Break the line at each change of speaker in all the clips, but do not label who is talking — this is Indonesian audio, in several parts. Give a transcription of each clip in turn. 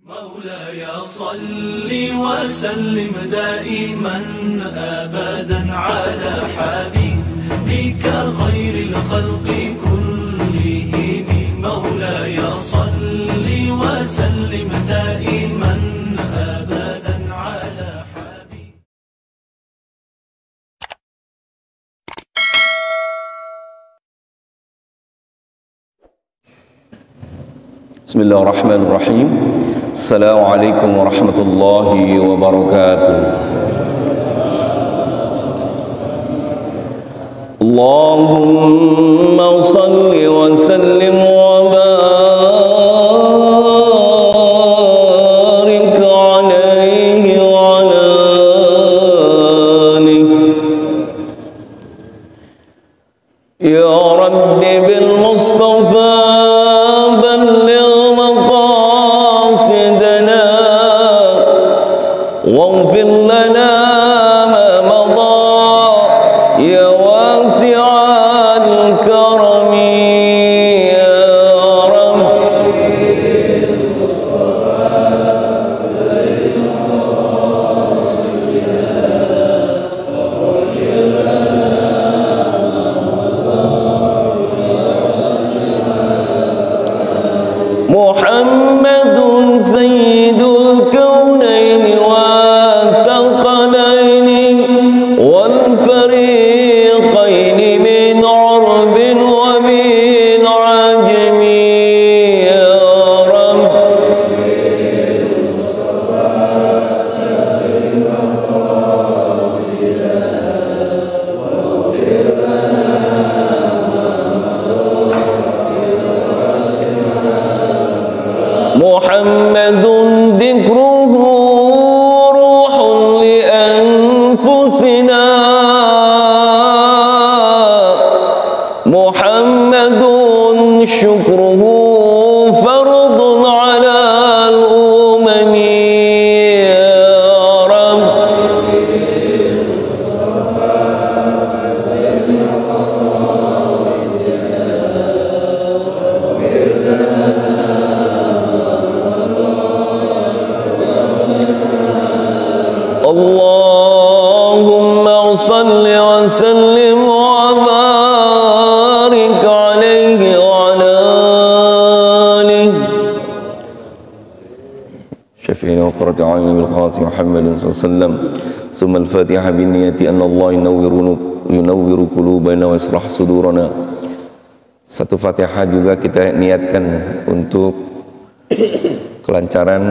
مولاي صل وسلم دائما أبدا على حبيبك خير الخلق كلهم. مولاي صل وسلم دائما أبدا على حبيبك.
بسم الله الرحمن الرحيم. السلام عليكم ورحمة الله وبركاته. اللهم صل وسلم وبارك عليه وعلى آله. يا رب بالمصطفى واغفر لنا ما مضى يا واسع الكرم يا رب. محمد سيد الكونين والفريقين من عرب ومن عجم يا رب. محمد ذكره روح لأنفسنا. محمد شكره فرض على الأمم يا رب. اللهم صل وسلم وبارك عليه وعلى آله. شفيعنا وقرة أعيننا بالقاسم محمد صلى الله عليه وسلم. ثم الفاتحة بالنية أن الله ينور قلوبنا ويشرح صدورنا. Satu Fatihah juga kita niatkan untuk kelancaran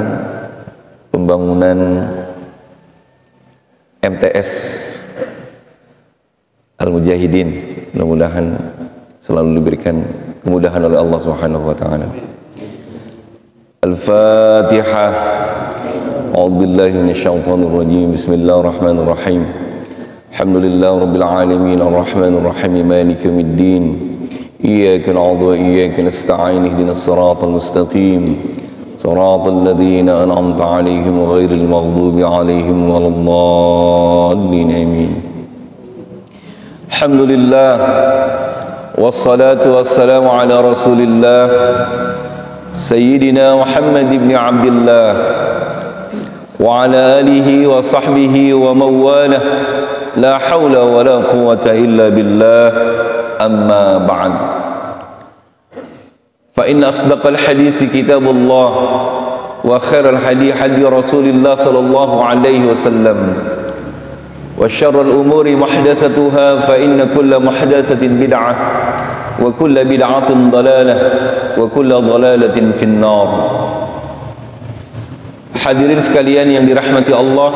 pembangunan MTS Al-Mujahidin. Mudah-mudahan selalu diberikan kemudahan oleh Allah Subhanahu wa taala. Al-Fatihah. A'udzubillahi minasyaitonir rajim. Bismillahirrahmanirrahim. Alhamdulillahirabbil alamin arrahmanir rahim maliki yaumiddin. Iyyaka na'budu wa iyyaka nasta'in ihdinas siratal mustaqim. صراط الذين أنعمت عليهم غير المغضوب عليهم ولا الضالين آمين. الحمد لله والصلاة والسلام على رسول الله سيدنا محمد بن عبد الله وعلى آله وصحبه ومن والاه لا حول ولا قوة إلا بالله. أما بعد فإن أصدق الحديث كتاب الله وخير الحديث حديث رسول الله صلى الله عليه وسلم وشر الأمور محدثتها فإن كل محدثة بدعة وكل بدعة ضلالة وكل ضلالة في النار. Hadirin sekalian yang dirahmati Allah,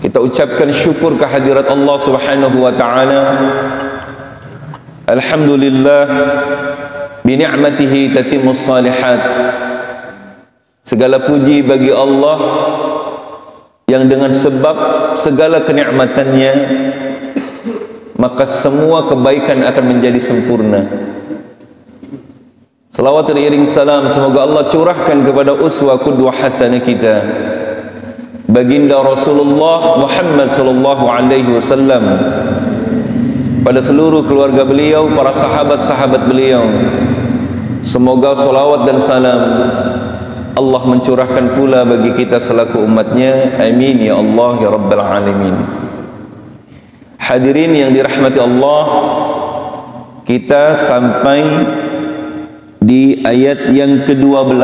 kita ucapkan syukur kehadirat Allah Subhanahu wa taala. Alhamdulillah bini'matihi tatimmus salihat. Segala puji bagi Allah yang dengan sebab segala kenikmatannya maka semua kebaikan akan menjadi sempurna. Salawat dan iring salam semoga Allah curahkan kepada uswah qudwah hasanah kita baginda Rasulullah Muhammad sallallahu alaihi wasallam, pada seluruh keluarga beliau, para sahabat-sahabat beliau. Semoga salawat dan salam Allah mencurahkan pula bagi kita selaku umatnya. Amin ya Allah ya Rabbal Alamin. Hadirin yang dirahmati Allah, kita sampai di ayat yang ke-12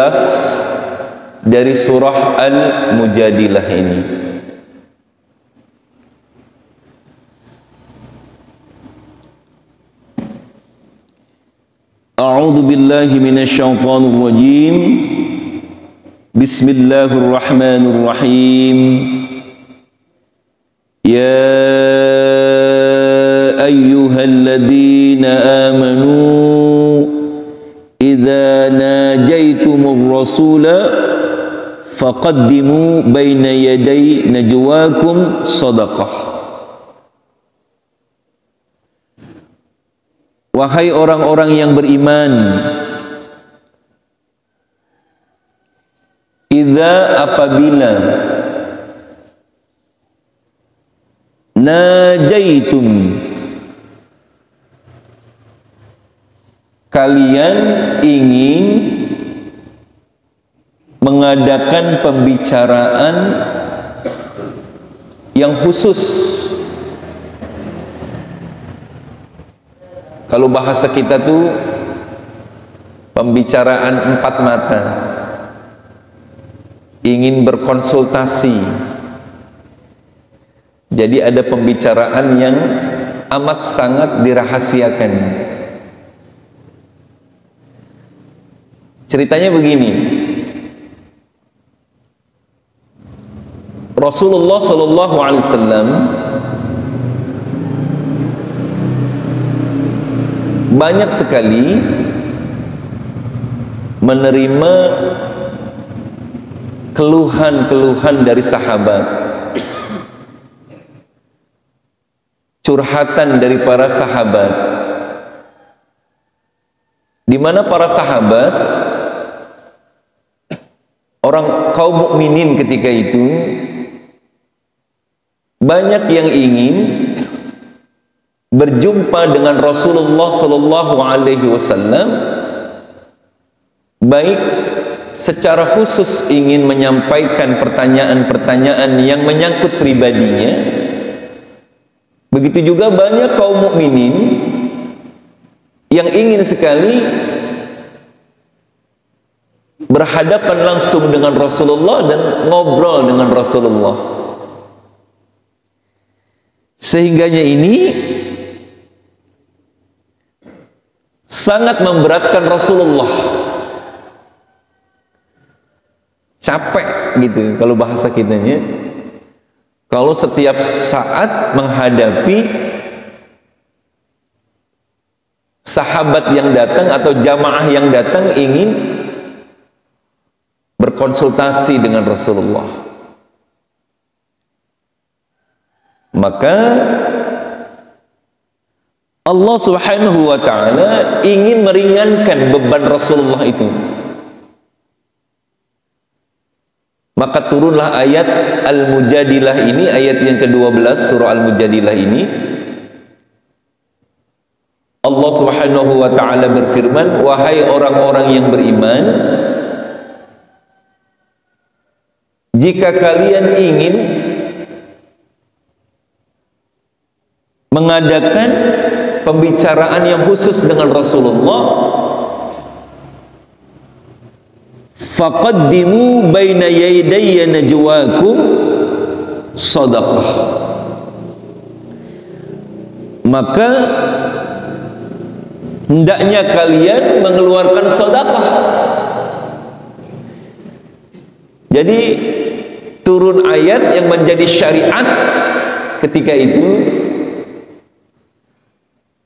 dari surah Al-Mujadilah ini. A'udzu billahi minasyaitonir rajim. Bismillahirrahmanirrahim. Ya ayyuhalladzina amanu idza najaitumur rasula faqaddimu baina yaday najwakum shadaqah. Wahai orang-orang yang beriman, idza apabila najaitum kalian ingin mengadakan pembicaraan yang khusus. Kalau bahasa kita tuh pembicaraan empat mata, ingin berkonsultasi. Jadi ada pembicaraan yang amat sangat dirahasiakan. Ceritanya begini, Rasulullah Sallallahu Alaihi Wasallam banyak sekali menerima keluhan-keluhan dari sahabat, curhatan dari para sahabat, di mana para sahabat, orang kaum mukminin ketika itu banyak yang ingin berjumpa dengan Rasulullah Sallallahu Alaihi Wasallam, baik secara khusus ingin menyampaikan pertanyaan-pertanyaan yang menyangkut pribadinya, begitu juga banyak kaum mukminin yang ingin sekali berhadapan langsung dengan Rasulullah dan ngobrol dengan Rasulullah. Sehingganya ini sangat memberatkan Rasulullah, capek gitu kalau bahasa kitanya, kalau setiap saat menghadapi sahabat yang datang atau jamaah yang datang ingin berkonsultasi dengan Rasulullah. Maka Allah Subhanahu wa ta'ala ingin meringankan beban Rasulullah itu. Maka turunlah ayat Al-Mujadilah ini, ayat yang ke-12 surah Al-Mujadilah ini. Allah Subhanahu wa ta'ala berfirman, wahai orang-orang yang beriman, jika kalian ingin mengadakan pembicaraan yang khusus dengan Rasulullah, faqaddimu baina yadayya najwakum shadaqah, maka hendaknya kalian mengeluarkan sedekah. Jadi turun ayat yang menjadi syariat ketika itu,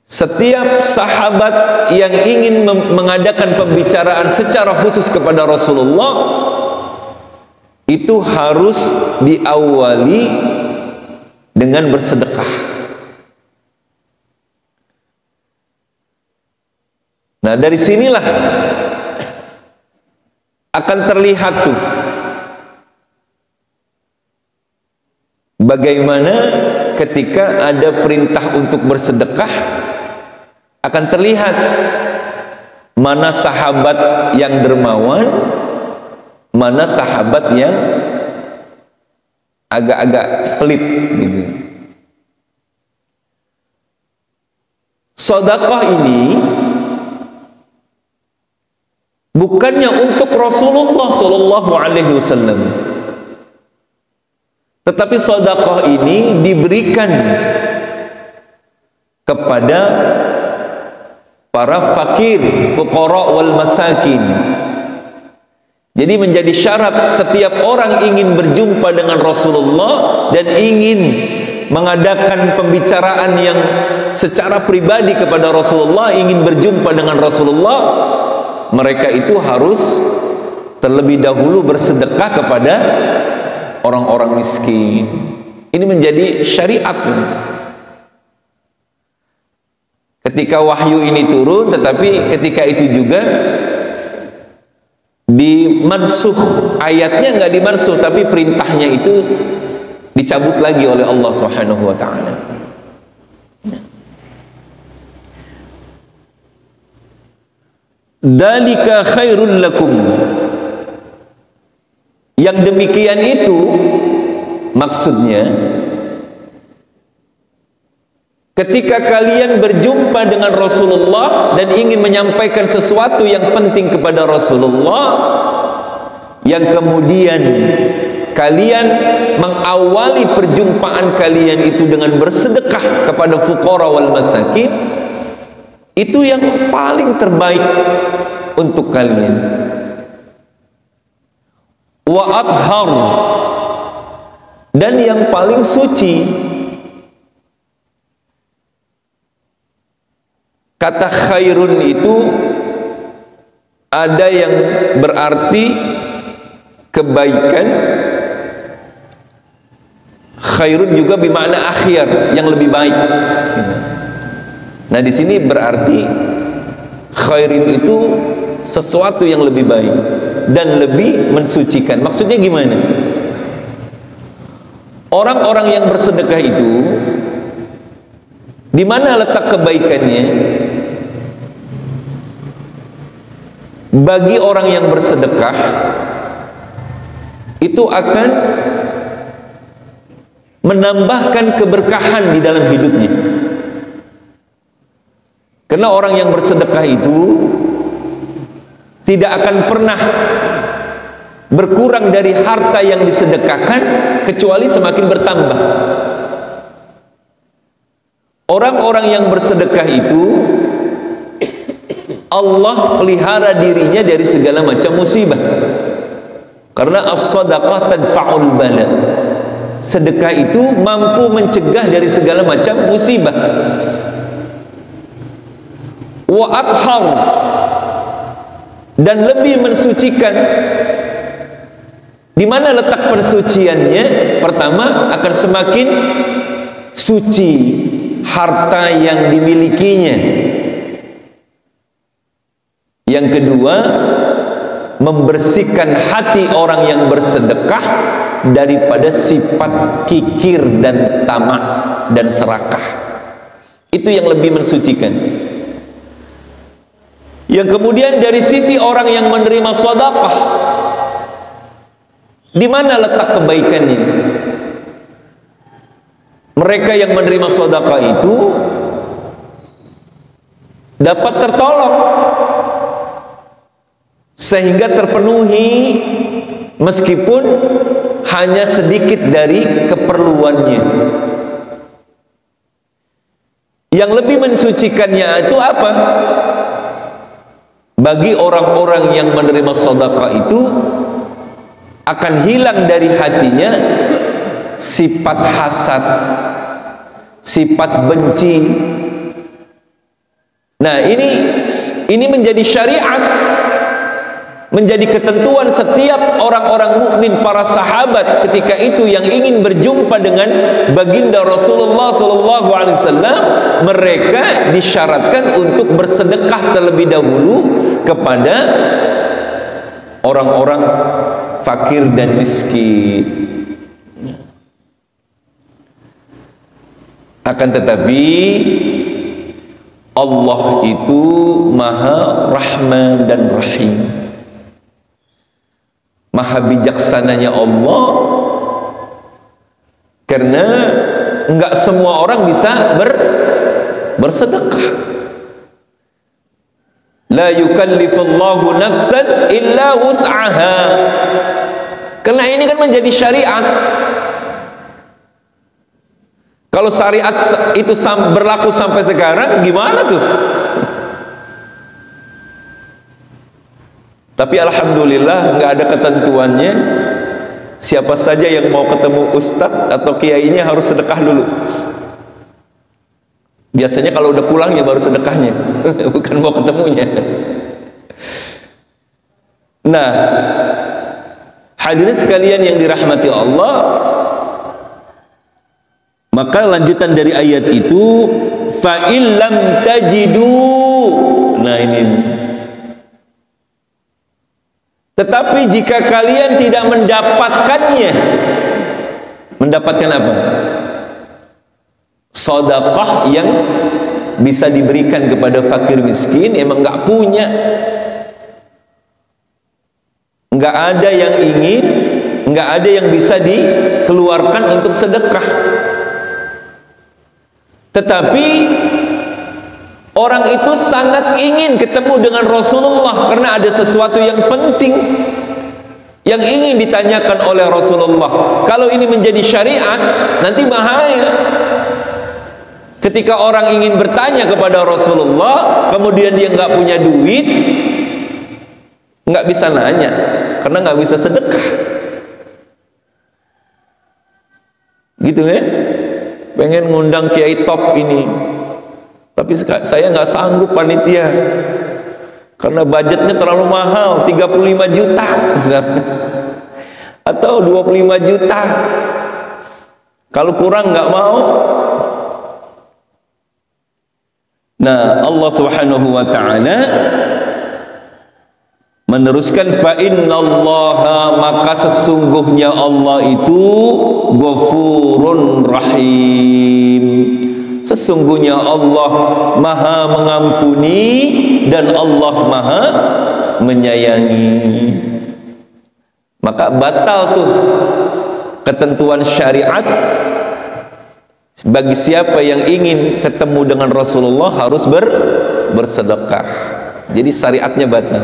setiap sahabat yang ingin mengadakan pembicaraan secara khusus kepada Rasulullah itu harus diawali dengan bersedekah. Nah, dari sinilah akan terlihat tuh bagaimana ketika ada perintah untuk bersedekah, akan terlihat mana sahabat yang dermawan, mana sahabat yang agak-agak pelit gitu. Sedekah ini bukannya untuk Rasulullah sallallahu alaihi wasallam, tetapi sedekah ini diberikan kepada para fakir, fuqara wal masakin. Jadi menjadi syarat setiap orang ingin berjumpa dengan Rasulullah dan ingin mengadakan pembicaraan yang secara pribadi kepada Rasulullah, ingin berjumpa dengan Rasulullah, mereka itu harus terlebih dahulu bersedekah kepada orang-orang miskin. Ini menjadi syariat. Ketika wahyu ini turun, tetapi ketika itu juga dimansuh, ayatnya nggak dimansuh, tapi perintahnya itu dicabut lagi oleh Allah Subhanahu wa taala. Dzalika khairul lakum. Yang demikian itu maksudnya ketika kalian berjumpa dengan Rasulullah dan ingin menyampaikan sesuatu yang penting kepada Rasulullah, yang kemudian kalian mengawali perjumpaan kalian itu dengan bersedekah kepada fuqara wal masakin, itu yang paling terbaik untuk kalian. Wa athhar, dan yang paling suci. Kata khairun itu ada yang berarti kebaikan, khairun juga bermakna akhir, yang lebih baik. Nah, di sini berarti khairin itu sesuatu yang lebih baik dan lebih mensucikan. Maksudnya gimana? Orang-orang yang bersedekah itu, di mana letak kebaikannya? Bagi orang yang bersedekah itu akan menambahkan keberkahan di dalam hidupnya. Karena orang yang bersedekah itu tidak akan pernah berkurang dari harta yang disedekahkan kecuali semakin bertambah. Orang-orang yang bersedekah itu Allah pelihara dirinya dari segala macam musibah. Karena as-sadaqah tadfa'ul bala. Sedekah itu mampu mencegah dari segala macam musibah. Wa athhar, dan lebih mensucikan. Di mana letak pensuciannya? Pertama, akan semakin suci harta yang dimilikinya. Yang kedua, membersihkan hati orang yang bersedekah daripada sifat kikir dan tamak dan serakah. Itu yang lebih mensucikan. Yang kemudian dari sisi orang yang menerima sedekah, di mana letak kebaikannya? Mereka yang menerima sedekah itu dapat tertolong sehingga terpenuhi meskipun hanya sedikit dari keperluannya. Yang lebih mensucikannya itu apa? Bagi orang-orang yang menerima sedekah itu akan hilang dari hatinya sifat hasad, sifat benci. Nah, ini menjadi syariat, menjadi ketentuan setiap orang-orang mukmin, para sahabat ketika itu yang ingin berjumpa dengan baginda Rasulullah SAW, mereka disyaratkan untuk bersedekah terlebih dahulu kepada orang-orang fakir dan miskin. Akan tetapi Allah itu Maha Rahman dan Rahim. maha bijaksananya Allah, karena enggak semua orang bisa bersedekah. La yukallifullahu nafsan illa wus'aha. Karena ini kan menjadi syariat. Kalau syariat itu berlaku sampai sekarang, gimana tuh? Tapi alhamdulillah nggak ada ketentuannya. Siapa saja yang mau ketemu ustadz atau kiainya harus sedekah dulu. Biasanya kalau udah pulang ya baru sedekahnya, bukan mau ketemunya. Nah, hadirin sekalian yang dirahmati Allah, maka lanjutan dari ayat itu, fa illam tajidu. Nah ini. Tetapi jika kalian tidak mendapatkannya, mendapatkan apa? Sedekah yang bisa diberikan kepada fakir miskin, emang nggak punya, nggak ada yang ingin, nggak ada yang bisa dikeluarkan untuk sedekah. Tetapi orang itu sangat ingin ketemu dengan Rasulullah karena ada sesuatu yang penting yang ingin ditanyakan oleh Rasulullah. Kalau ini menjadi syariat, nanti bahaya. Ketika orang ingin bertanya kepada Rasulullah, kemudian dia nggak punya duit, nggak bisa nanya, karena nggak bisa sedekah. Gitu kan? Pengen ngundang kiai top ini, tapi saya nggak sanggup panitia, karena budgetnya terlalu mahal, 35 juta atau 25 juta. Kalau kurang nggak mau. Nah, Allah Subhanahu wa taala meneruskan, fa innallaha, maka sesungguhnya Allah itu Ghafurun Rahim. Sesungguhnya Allah Maha mengampuni dan Allah Maha menyayangi. Maka batal tuh ketentuan syariat. Bagi siapa yang ingin ketemu dengan Rasulullah harus bersedekah. Jadi syariatnya batal.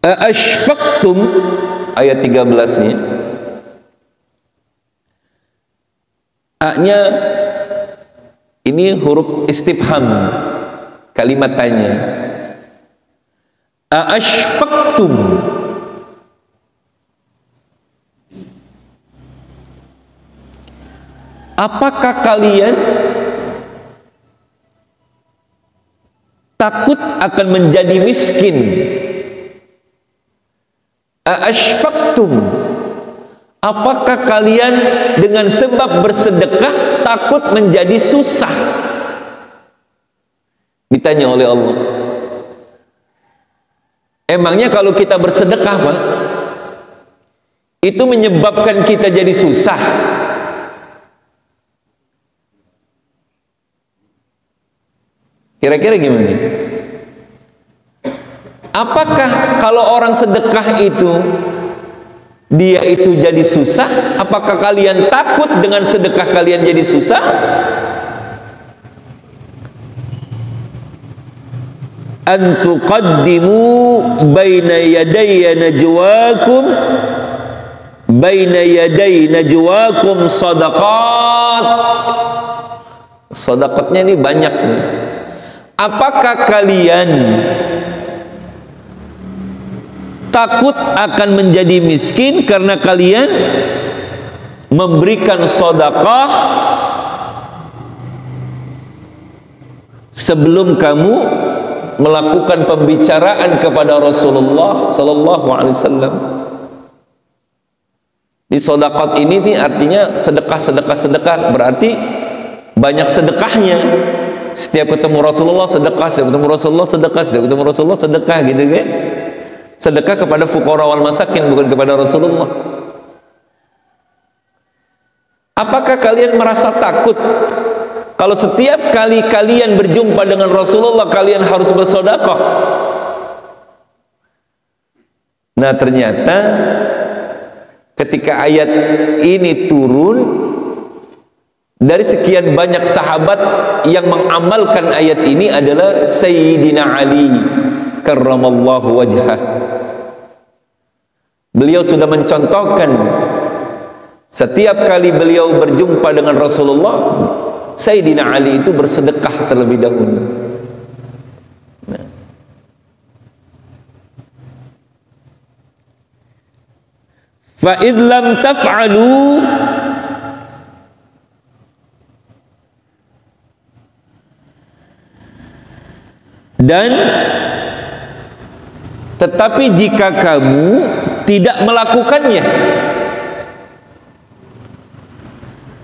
Ashfaqtum, ayat 13-nya. A-nya ini huruf istifham, kalimat tanya. Ashfaqtum, apakah kalian takut akan menjadi miskin? Ashfaqtum, apakah kalian dengan sebab bersedekah takut menjadi susah? Ditanya oleh Allah. Emangnya kalau kita bersedekah, Pak, itu menyebabkan kita jadi susah? Kira-kira gimana? Apakah kalau orang sedekah itu dia itu jadi susah? Apakah kalian takut dengan sedekah kalian jadi susah? An tuqaddimu baina yaday najwakum sadaqat. Sedekahnya ini banyak nih. Apakah kalian takut akan menjadi miskin karena kalian memberikan sedekah sebelum kamu melakukan pembicaraan kepada Rasulullah sallallahu alaihi wasallam? Di sedekah ini nih artinya sedekah berarti banyak sedekahnya. Setiap ketemu Rasulullah sedekah, setiap ketemu Rasulullah sedekah, setiap ketemu Rasulullah sedekah, gitu kan? Sedekah kepada fuqara wal masakin, bukan kepada Rasulullah. Apakah kalian merasa takut Kalau setiap kali kalian berjumpa dengan Rasulullah kalian harus bersedekah. Nah, ternyata ketika ayat ini turun, dari sekian banyak sahabat yang mengamalkan ayat ini adalah Sayyidina Ali karramallahu wajhah. Beliau sudah mencontohkan setiap kali beliau berjumpa dengan Rasulullah, Sayyidina Ali itu bersedekah terlebih dahulu. Nah. Fa idh lam taf'alu dan tetapi jika kamu tidak melakukannya,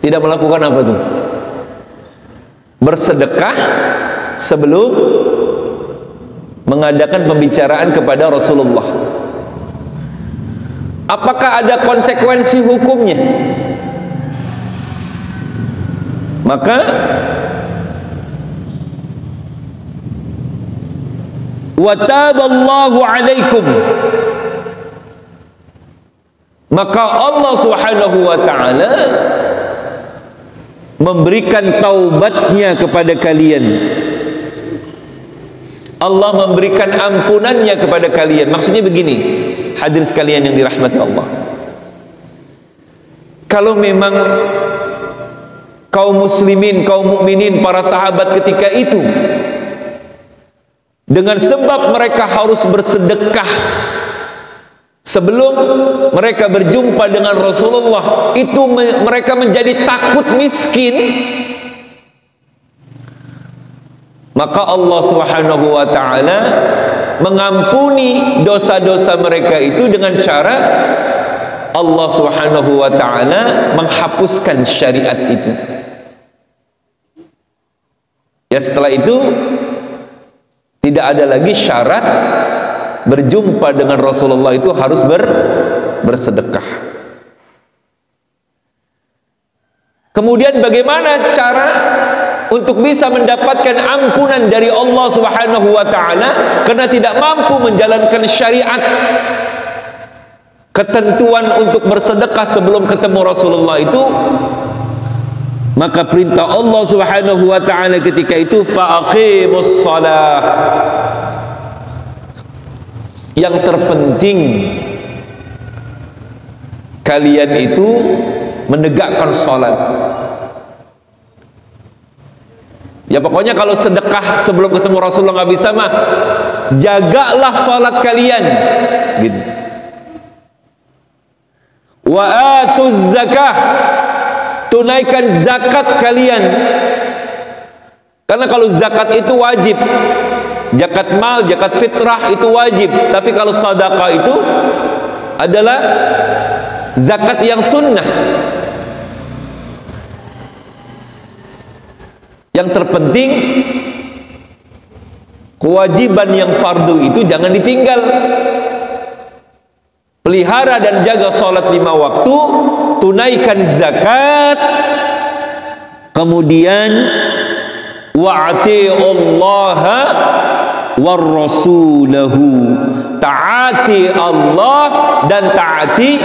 tidak melakukan apa tuh? Bersedekah sebelum mengadakan pembicaraan kepada Rasulullah. Apakah ada konsekuensi hukumnya? Maka wa taballahu alaikum, maka Allah Subhanahu wa ta'ala memberikan taubatnya kepada kalian. Allah memberikan ampunannya kepada kalian. Maksudnya begini, hadirin sekalian yang dirahmati Allah, kalau memang kaum muslimin, kaum mukminin, para sahabat ketika itu dengan sebab mereka harus bersedekah sebelum mereka berjumpa dengan Rasulullah, itu mereka menjadi takut miskin, maka Allah Subhanahu wa ta'ala mengampuni dosa-dosa mereka itu dengan cara Allah Subhanahu wa ta'ala menghapuskan syariat itu. Ya, setelah itu tidak ada lagi syarat berjumpa dengan Rasulullah itu harus bersedekah. Kemudian bagaimana cara untuk bisa mendapatkan ampunan dari Allah Subhanahu wa ta'ala karena tidak mampu menjalankan syariat, ketentuan untuk bersedekah sebelum ketemu Rasulullah itu? Maka perintah Allah Subhanahu wa ta'ala ketika itu, faqimus shalah. Yang terpenting kalian itu menegakkan salat. Ya pokoknya kalau sedekah sebelum ketemu Rasulullah nggak bisa mah, jagalah salat kalian. Gitu. Wa atuz zakah, tunaikan zakat kalian. Karena kalau zakat itu wajib, zakat mal, zakat fitrah itu wajib. Tapi kalau sedekah itu adalah zakat yang sunnah. Yang terpenting kewajiban yang fardu itu jangan ditinggal. Pelihara dan jaga salat 5 waktu, tunaikan zakat, kemudian wa'ati'ullaha war rasulahu, taati Allah dan taati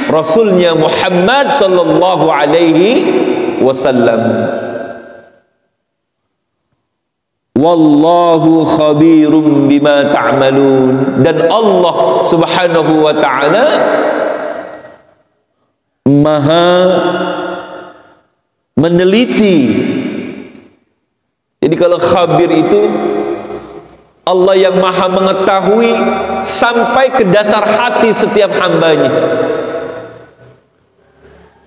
Rasulnya Muhammad sallallahu alaihi wasallam. Wallahu khabirum bima ta'malun, dan Allah Subhanahu wa ta'ala maha meneliti. Jadi kalau khabir itu Allah yang maha mengetahui sampai ke dasar hati setiap hambanya.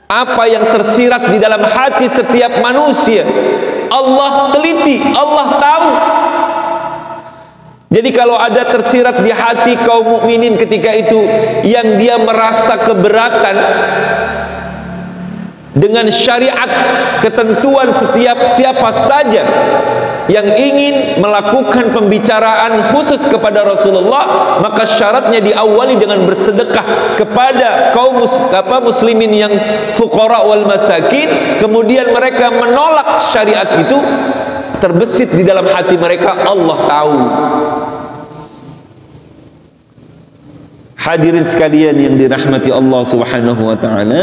Apa yang tersirat di dalam hati setiap manusia, Allah teliti, Allah tahu. Jadi kalau ada tersirat di hati kaum mukminin ketika itu yang dia merasa keberatan dengan syariat, ketentuan setiap siapa saja yang ingin melakukan pembicaraan khusus kepada Rasulullah, maka syaratnya diawali dengan bersedekah kepada kaum muslimin yang fuqara wal masakin. Kemudian mereka menolak syariat itu, terbesit di dalam hati mereka, Allah tahu. Hadirin sekalian yang dirahmati Allah Subhanahu wa taala,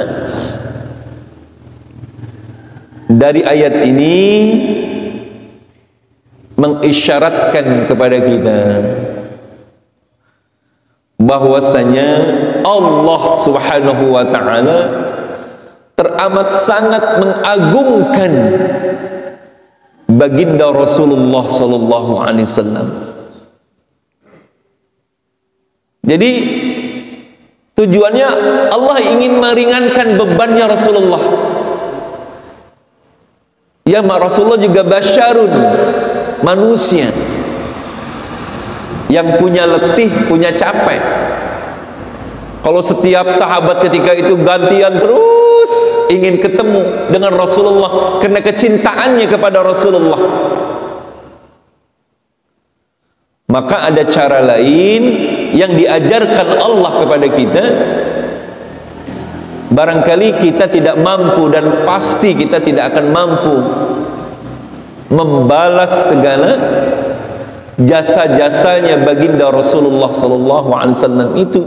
dari ayat ini mengisyaratkan kepada kita bahwasanya Allah Subhanahu wa taala teramat sangat mengagungkan baginda Rasulullah sallallahu alaihi wasallam. Jadi tujuannya Allah ingin meringankan bebannya Rasulullah. Ya, Rasulullah juga basyarun, manusia yang punya letih, punya capek. Kalau setiap sahabat ketika itu gantian terus ingin ketemu dengan Rasulullah karena kecintaannya kepada Rasulullah, maka ada cara lain yang diajarkan Allah kepada kita. Barangkali kita tidak mampu, dan pasti kita tidak akan mampu membalas segala jasa-jasanya baginda Rasulullah sallallahu alaihi wasallam itu.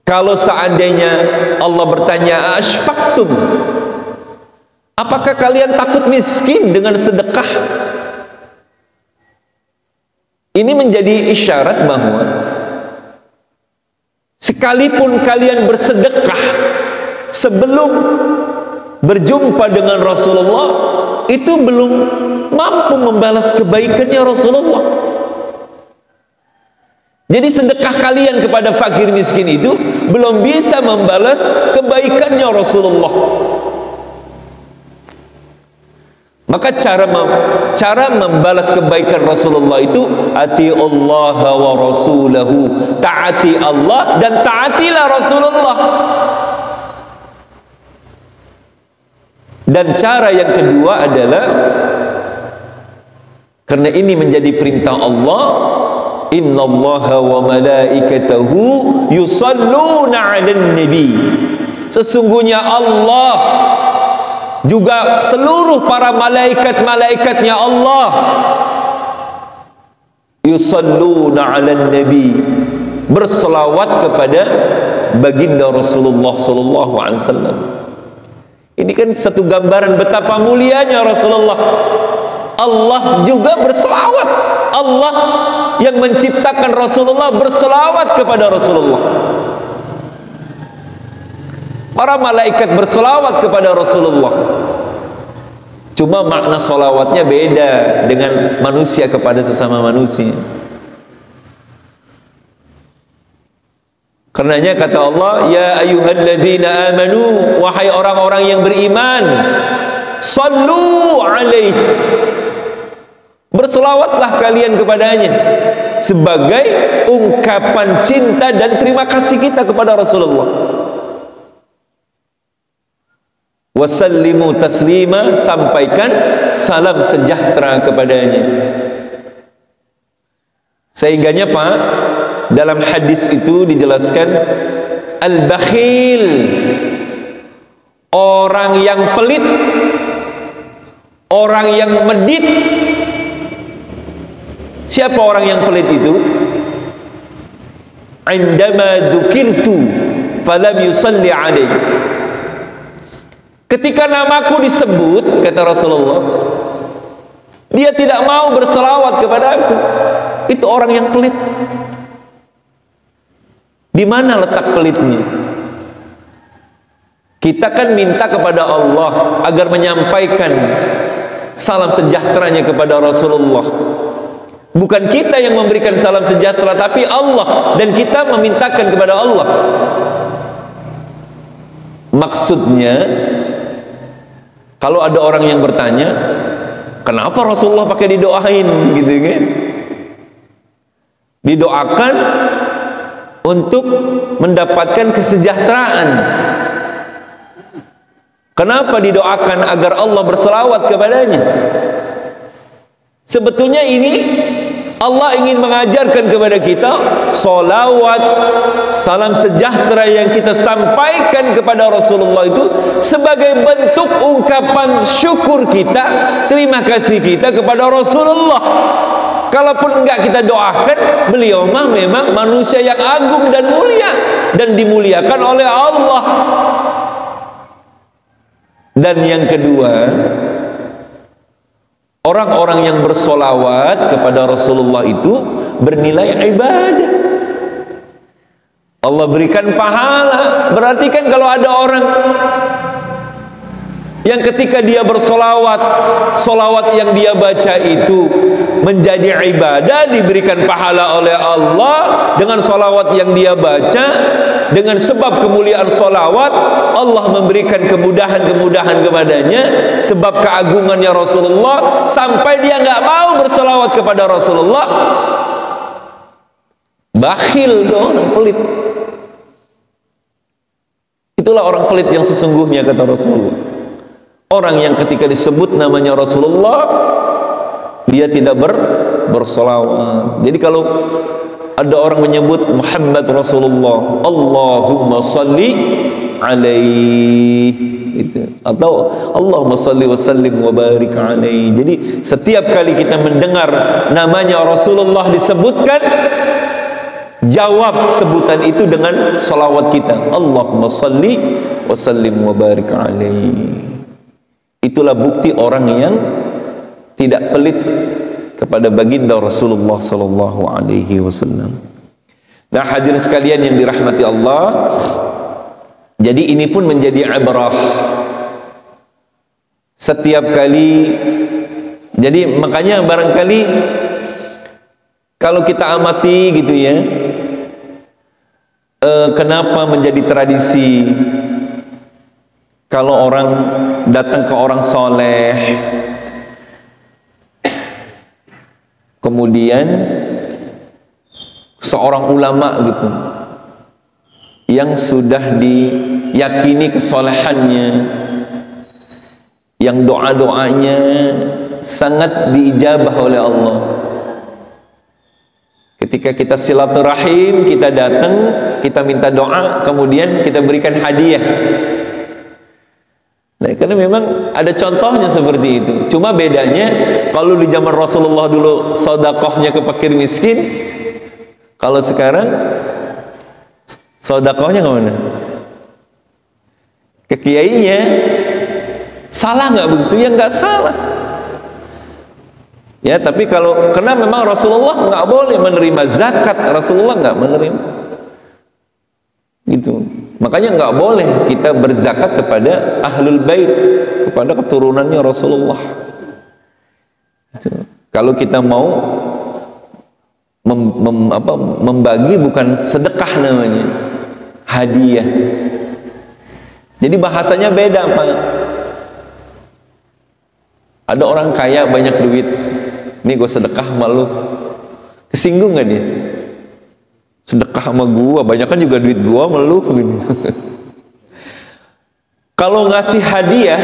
Kalau seandainya Allah bertanya, "Ashfaqtum?" Apakah kalian takut miskin dengan sedekah? Ini menjadi isyarat bahwa sekalipun kalian bersedekah sebelum berjumpa dengan Rasulullah, itu belum mampu membalas kebaikannya Rasulullah. Jadi sedekah kalian kepada fakir miskin itu belum bisa membalas kebaikannya Rasulullah. Maka cara membalas kebaikan Rasulullah itu ati Allah wa rasulahu, taati Allah dan taatilah Rasulullah. Dan cara yang kedua adalah, karena ini menjadi perintah Allah, innallaha wa malaikatahu yusalluna 'alan nabi. Sesungguhnya Allah juga seluruh para malaikat-malaikatnya Allah yusalluna 'alan nabi, berselawat kepada baginda Rasulullah sallallahu alaihi wasallam. Ini kan satu gambaran betapa mulianya Rasulullah. Allah juga berselawat. Allah yang menciptakan Rasulullah berselawat kepada Rasulullah. Para malaikat berselawat kepada Rasulullah. Cuma makna solawatnya beda dengan manusia kepada sesama manusia. Karenanya kata Allah, ya ayyuhalladzina amanu, wahai orang-orang yang beriman, sallu alaihi, berselawatlah kalian kepadanya sebagai ungkapan cinta dan terima kasih kita kepada Rasulullah. Wasallimu taslima, sampaikan salam sejahtera kepadanya. Sehingganya Pak, dalam hadis itu dijelaskan, al-bakhil, orang yang pelit, orang yang medit. Siapa orang yang pelit itu? Indama dzukirtu falam yusalli alaihi. Ketika namaku disebut, kata Rasulullah, dia tidak mau berselawat kepada aku. Itu orang yang pelit. Di mana letak pelitnya? Kita kan minta kepada Allah agar menyampaikan salam sejahteranya kepada Rasulullah. Bukan kita yang memberikan salam sejahtera, tapi Allah, dan kita memintakan kepada Allah. Maksudnya, kalau ada orang yang bertanya, kenapa Rasulullah pakai didoain gitu kan? Didoakan untuk mendapatkan kesejahteraan. Kenapa didoakan agar Allah berselawat kepadanya? Sebetulnya ini Allah ingin mengajarkan kepada kita salawat, salam sejahtera yang kita sampaikan kepada Rasulullah itu sebagai bentuk ungkapan syukur kita, terima kasih kita kepada Rasulullah. Kalaupun enggak kita doakan, beliau memang manusia yang agung dan mulia dan dimuliakan oleh Allah. Dan yang kedua, orang-orang yang bersolawat kepada Rasulullah itu bernilai ibadah. Allah berikan pahala. Berarti kan kalau ada orang yang ketika dia bersolawat, solawat yang dia baca itu menjadi ibadah, diberikan pahala oleh Allah dengan solawat yang dia baca. Dengan sebab kemuliaan solawat, Allah memberikan kemudahan-kemudahan kepadanya, sebab keagungannya Rasulullah, sampai dia nggak mau bersolawat kepada Rasulullah. Bakhil tuh orang pelit. Itulah orang pelit yang sesungguhnya, kata Rasulullah. Orang yang ketika disebut namanya Rasulullah, dia tidak bersolawat. Jadi kalau ada orang menyebut Muhammad Rasulullah, Allahumma salli alaihi, itu, atau Allahumma salli wa sallim wa barik alaihi. Jadi setiap kali kita mendengar namanya Rasulullah disebutkan, jawab sebutan itu dengan salawat kita, Allahumma salli wa sallim wa barik alaihi. Itulah bukti orang yang tidak pelit kepada baginda Rasulullah sallallahu alaihi wasallam. Nah, hadirin sekalian yang dirahmati Allah, jadi ini pun menjadi ibrah. Setiap kali, jadi makanya barangkali kalau kita amati gitu ya, kenapa menjadi tradisi kalau orang datang ke orang soleh, kemudian seorang ulama gitu yang sudah diyakini kesolehannya, yang doa-doanya sangat diijabah oleh Allah. Ketika kita silaturahim, kita datang, kita minta doa, kemudian kita berikan hadiah. Nah, karena memang ada contohnya seperti itu. Cuma bedanya kalau di zaman Rasulullah dulu sodakohnya ke fakir miskin, kalau sekarang sodakohnya ke mana? Ke kiainya. Salah nggak begitu? Ya nggak salah. Ya, tapi kalau karena memang Rasulullah nggak boleh menerima zakat, Rasulullah nggak menerima. Gitu. Makanya nggak boleh kita berzakat kepada ahlul bait, kepada keturunannya Rasulullah. Kalau kita mau membagi, bukan sedekah namanya, hadiah. Jadi bahasanya beda, Pak. Ada orang kaya banyak duit, nih gue sedekah sama lu, kesinggung nggak dia? Sedekah sama gua, banyak kan juga duit gua sama lu gitu. Kalau ngasih hadiah,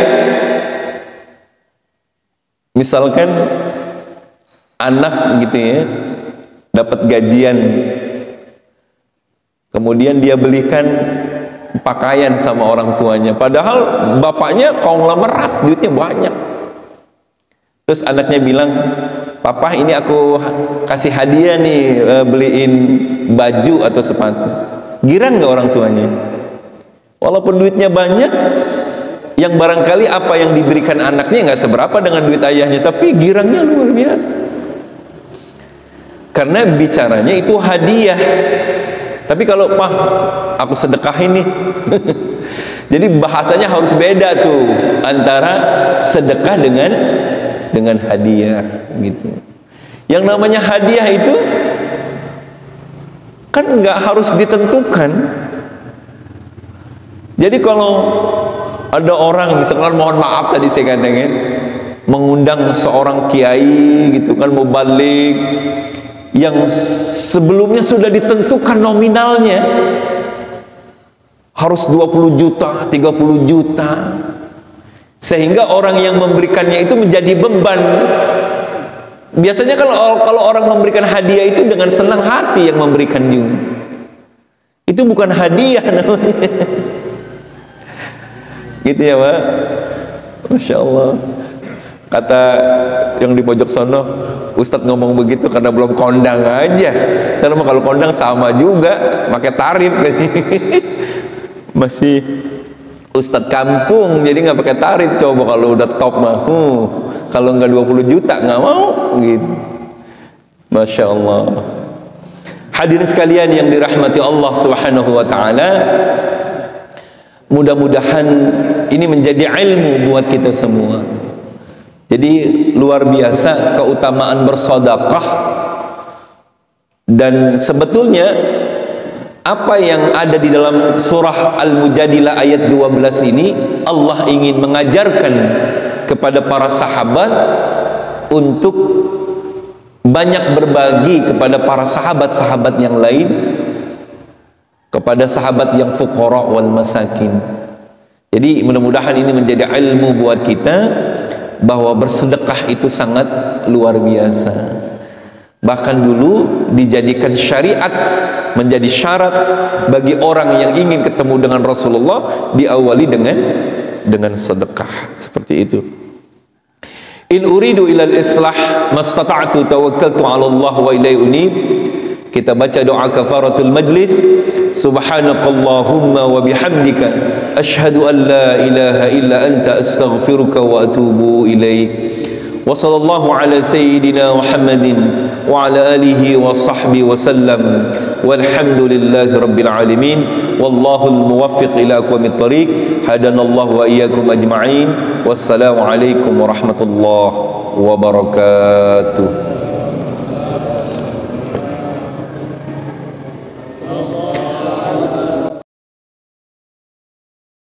misalkan anak gitu ya, dapat gajian, kemudian dia belikan pakaian sama orang tuanya, padahal bapaknya konglomerat, duitnya banyak. Terus anaknya bilang, papa ini aku kasih hadiah nih, beliin baju atau sepatu. Girang nggak orang tuanya? Walaupun duitnya banyak, yang barangkali apa yang diberikan anaknya nggak seberapa dengan duit ayahnya, tapi girangnya luar biasa. Karena bicaranya itu hadiah. Tapi kalau Pak, aku sedekahin nih. Jadi bahasanya harus beda tuh antara sedekah dengan hadiah gitu. Yang namanya hadiah itu kan nggak harus ditentukan. Jadi kalau ada orang, misalkan mohon maaf tadi saya katakan, mengundang seorang kiai gitu kan, mubalik yang sebelumnya sudah ditentukan nominalnya harus 20 juta, 30 juta. sehingga orang yang memberikannya itu menjadi beban. Biasanya kalau orang memberikan hadiah itu dengan senang hati yang memberikan juga. Itu bukan hadiah namanya. Gitu ya Pak. Masya Allah. Kata yang di pojok sono, Ustadz ngomong begitu karena belum kondang aja. Karena kalau kondang sama juga, pakai tarif. Masih Ustadz kampung, jadi nggak pakai tarif. Coba kalau udah top mah, kalau nggak 20 juta nggak mau gitu. Masya Allah. Hadirin sekalian yang dirahmati Allah Subhanahu wa ta'ala, mudah-mudahan ini menjadi ilmu buat kita semua. Jadi luar biasa keutamaan bersedekah, dan sebetulnya apa yang ada di dalam surah Al-Mujadilah ayat 12 ini, Allah ingin mengajarkan kepada para sahabat untuk banyak berbagi kepada para sahabat-sahabat yang lain, kepada sahabat yang fuqara wal masakin. Jadi mudah-mudahan ini menjadi ilmu buat kita bahwa bersedekah itu sangat luar biasa. Bahkan dulu dijadikan syariat, menjadi syarat bagi orang yang ingin ketemu dengan Rasulullah, diawali dengan sedekah. Seperti itu. In uridu ilal islah mastata'tu tawakkaltu 'ala Allah wa ilaihi unib. Kita baca doa kafaratul majlis. Subhanakallahumma wa bihamdika asyhadu an la ilaha illa anta astaghfiruka wa atubu ilaik. Wa sallallahu ala sayyidina Muhammadin wa ala alihi wa sahbihi wa sallam. Walhamdulillahi rabbil alamin. Wallahu al-muwaffiq ila aqwamit thariq. Hadanallahu wa iyyakum ajma'in. Wassalamu alaikum warahmatullahi wabarakatuh.